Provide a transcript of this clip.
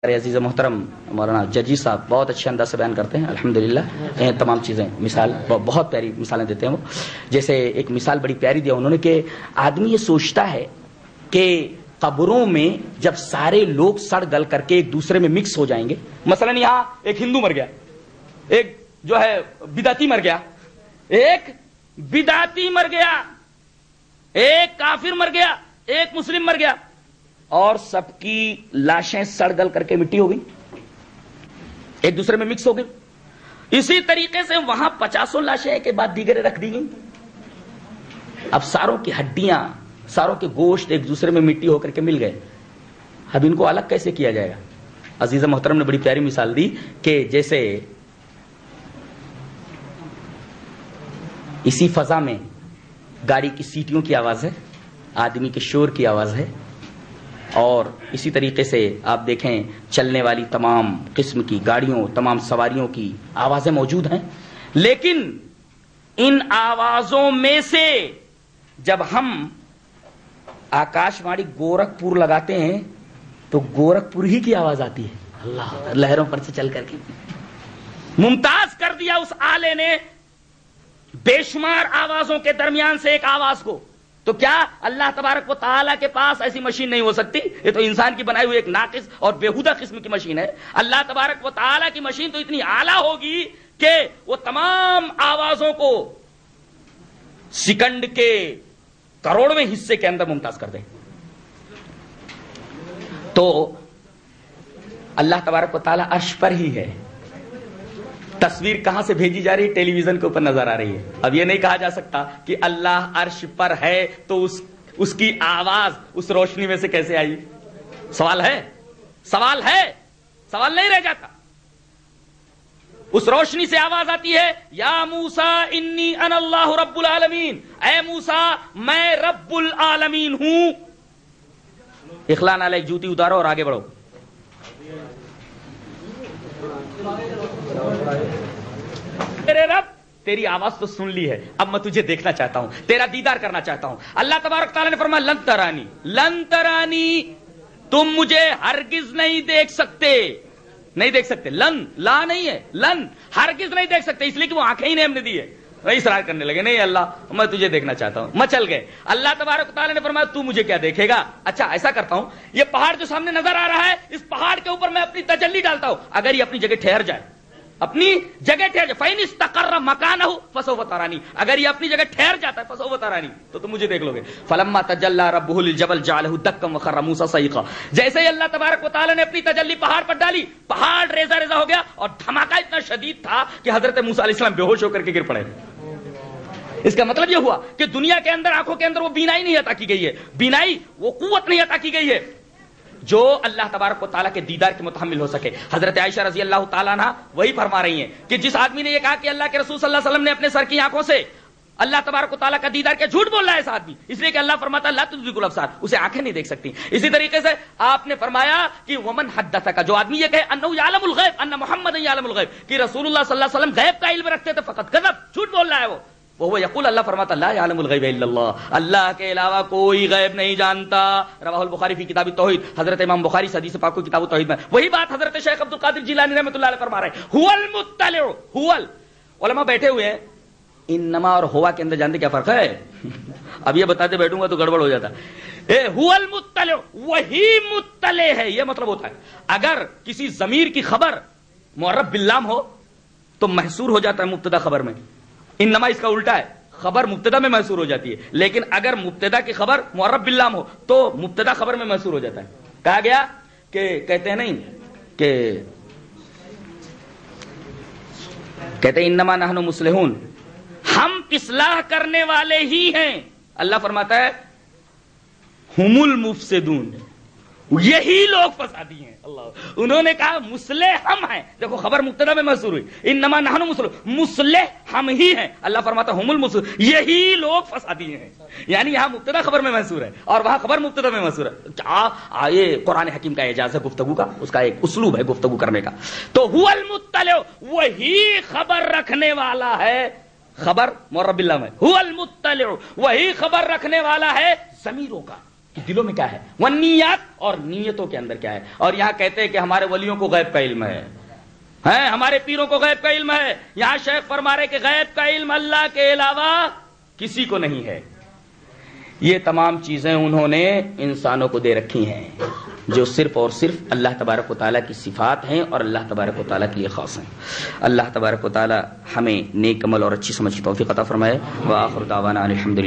عزیز محترم مولانا ججی صاحب بہت اچھے انداز سے بیان کرتے ہیں الحمدللہ. تمام چیزیں مثال بہت پیاری مثالیں دیتے ہیں وہ. جیسے ایک مثال بڑی پیاری دیا انہوں نے کہ آدمی یہ سوچتا ہے کہ قبروں میں جب سارے لوگ سڑ گل کر کے ایک دوسرے میں مکس ہو جائیں گے، مثلا یہاں ایک ہندو مر گیا، ایک جو ہے بدعتی مر گیا، ایک بدعتی مر گیا، ایک کافر مر گیا، ایک مسلم مر گیا، اور سب کی لاشیں سڑ گل کر کے مٹی ہو گئی، ایک دوسرے میں مکس ہو گئی. اسی طریقے سے وہاں 50 لاشیں ایک کے بعد دیگر رکھ دی گئی. اب ساروں کی ہڈیاں، ساروں کے گوشت ایک دوسرے میں مٹی ہو کر کے مل گئے. اب ان کو الگ کیسے کیا جائے گا؟ عزیز محترم نے بڑی پیاری مثال دی کہ جیسے اسی فضا میں گاڑی کی سیٹیوں کی آواز ہے، آدمی کے شور کی آواز ہے، اور اسی طریقے سے آپ دیکھیں چلنے والی تمام قسم کی گاڑیوں، تمام سواریوں کی آوازیں موجود ہیں. لیکن ان آوازوں میں سے جب ہم آکاش وانی گورکھپور لگاتے ہیں تو گورکھپور ہی کی آواز آتی ہے. اللہ لہروں پر سے چل کر کے ممتاز کر دیا اس آلے نے بے شمار آوازوں کے درمیان سے ایک آواز کو. تو کیا اللہ تبارک و تعالیٰ کے پاس ایسی مشین نہیں ہو سکتی؟ یہ تو انسان کی بنائی ہوئی ایک ناقص اور بیہودہ قسم کی مشین ہے. اللہ تبارک و تعالیٰ کی مشین تو اتنی اعلیٰ ہوگی کہ وہ تمام آوازوں کو سیکنڈ کے کروڑویں حصے کے اندر ممتاز کر دے. تو اللہ تبارک و تعالیٰ عرش پر ہی ہے. تصویر کہاں سے بھیجی جا رہی ہے؟ ٹیلی ویژن کے اوپر نظر آ رہی ہے. اب یہ نہیں کہا جا سکتا کہ اللہ عرش پر ہے تو اس کی آواز اس روشنی میں سے کیسے آئی. سوال ہے، سوال ہے، سوال نہیں رہ جاتا. اس روشنی سے آواز آتی ہے، یا موسیٰ انی انا اللہ رب العالمین، اے موسیٰ میں رب العالمین ہوں. اخلا نالے ایک جوتی اتارو اور آگے بڑھو. میرے رب تیری آواز تو سن لی ہے، اب میں تجھے دیکھنا چاہتا ہوں، تیرا دیدار کرنا چاہتا ہوں. اللہ تبارک تعالیٰ نے فرمایا لن ترانی، لن ترانی، تم مجھے ہرگز نہیں دیکھ سکتے. نہیں دیکھ سکتے، لن لا نہیں ہے، لن ہرگز نہیں دیکھ سکتے، اس لیے کہ وہ آنکھیں ہی نہیں ہم نے دی ہے. اصرار کرنے لگے نہیں اللہ میں تجھے دیکھنا چاہتا ہوں. مچل گئے. اللہ تبارک تعالیٰ نے فرمایا تو مجھے کیا دیکھے گا؟ اچھا ایسا کرتا ہوں، یہ پہاڑ جو سامنے نظر آ رہا ہے اس پہاڑ کے اوپر میں اپنی تجلی ڈالتا ہوں. اگر یہ اپنی جگہ ٹھہر جائے، اپنی جگہ ٹھہر جائے، فَإِنِ اسْتَقَرَّ مَكَانَهُ فَسَوْفَ تَرَانِي، اگر یہ اپنی جگہ ٹھہر جاتا ہے فَسَوْفَ تَرَانِي تو تم مجھے دیکھ لو گے. فَلَمَّا تَجَلَّى رَبُّهُ لِلْجَبَلِ جَعَلَهُ دَكًّا وَخَرَّ مُوسَىٰ صَعِقًا. جیسے ہی اللہ تبارک و تعالیٰ نے اپنی تجلی پہاڑ پر ڈالی، پہاڑ ریزہ ریزہ ہو گیا اور دھماکہ اتنا شدید تھا کہ حضرت موسیٰ علیہ السلام بے ہوش ہو کر کے گر پڑے. اس کا مطلب یہ ہوا کہ دنیا کے اندر آنکھوں کے اندر وہ بینائی نہیں عطا کی گئی ہے، بینائی وہ قوت نہیں عطا کی گئی ہے جو اللہ تبارک و تعالیٰ کے دیدار کے متحمل ہو سکے. حضرت عائشہ رضی اللہ تعالیٰ عنہ وہی فرما رہی ہیں کہ جس آدمی نے یہ کہا کہ اللہ کے رسول صلی اللہ علیہ وسلم نے اپنے سر کی آنکھوں سے اللہ تبارک و تعالیٰ کا دیدار کیا، جھوٹ بول رہا ہے اس آدمی، اس لیے کہ اللہ فرماتا لا تدرک الابصار، اسے آنکھیں نہیں دیکھ سکتی. اسی طریقے سے آپ نے فرمایا کہ ومن حدثک، جو آدمی یہ کہے انہ یعلم الغیب ان محمد یعلم الغیب، کہ رسول اللہ صلی اللہ علیہ وسلم غیب کا علم رکھتے تھے، فقط کذب، جھوٹ بول رہا ہے وہ یقول، اللہ فرماتا لا یعلم الغیب الا اللہ، اللہ کے علاوہ کوئی غیب نہیں جانتا. رواہ البخاری فی کتاب التوحید، حضرت امام بخاری حدیث پاک کو کتاب التوحید میں وہی بات حضرت شیخ عبد القادر جیلانی رحمۃ اللہ علیہ فرما رہے ہیں، هو المطلع، هو علماء بیٹھے ہوئے ہیں. انما اور ہوا کے اندر جانتے کیا فرق ہے؟ اب یہ بتاتے بیٹھوں گا تو گڑبڑ ہو جاتا. هو المطلع، وہی مطلع ہے، یہ مطلب ہوتا ہے. اگر کسی ضمیر کی خبر معرب باللام ہو تو محصور ہو جاتا ہے مبتدا خبر میں. انما اس کا الٹا ہے، خبر مبتدا میں محصور ہو جاتی ہے، لیکن اگر مبتدا کی خبر معرب باللام ہو تو مبتدا خبر میں محصور ہو جاتا ہے. کہا گیا کہ کہتے ہیں نہیں کہ کہتے ہیں انما نحن مصلحون، ہم اصلاح کرنے والے ہی ہیں. اللہ فرماتا ہے ہم المفسدون، یہی لوگ فسادی ہیں. اللہ انہوں نے کہا مصلح ہم ہیں، دیکھو خبر مبتدا میں محصور ہوئی، انما نحن مصلح ہم ہی ہیں. اللہ فرماتا ہم المصلحون، یہی لوگ فسادی ہیں. یعنی یہاں مبتدا خبر میں محصور ہے اور وہاں خبر مبتدا میں محصور ہے. یہ قرآن حکیم کا اعجاز ہے گفتگو کا، اس کا ایک اسلوب ہے گفتگو کرنے کا. تو هو المطلع، وہی خبر رکھنے والا ہے، خبر معرب باللام ہے، هو المطلع، وہی خبر رکھنے والا ہے ضمیروں کا. کہ دلوں میں کیا ہے، والنیات، اور نیتوں کے اندر کیا ہے. اور یہاں کہتے ہیں کہ ہمارے ولیوں کو غیب کا علم ہے، ہمارے پیروں کو غیب کا علم ہے. یہاں شیخ فرما رہے کہ غیب کا علم اللہ کے علاوہ کسی کو نہیں ہے. یہ تمام چیزیں انہوں نے انسانوں کو دے رکھی ہیں جو صرف اور صرف اللہ تبارک و تعالیٰ کی صفات ہیں اور اللہ تبارک و تعالیٰ کے لیے خاص ہیں. اللہ تبارک و تعالیٰ ہمیں نیک عمل اور اچھی سمجھ کی توفیق عطا فرمائے. وآخر دعوانا الحمدللہ.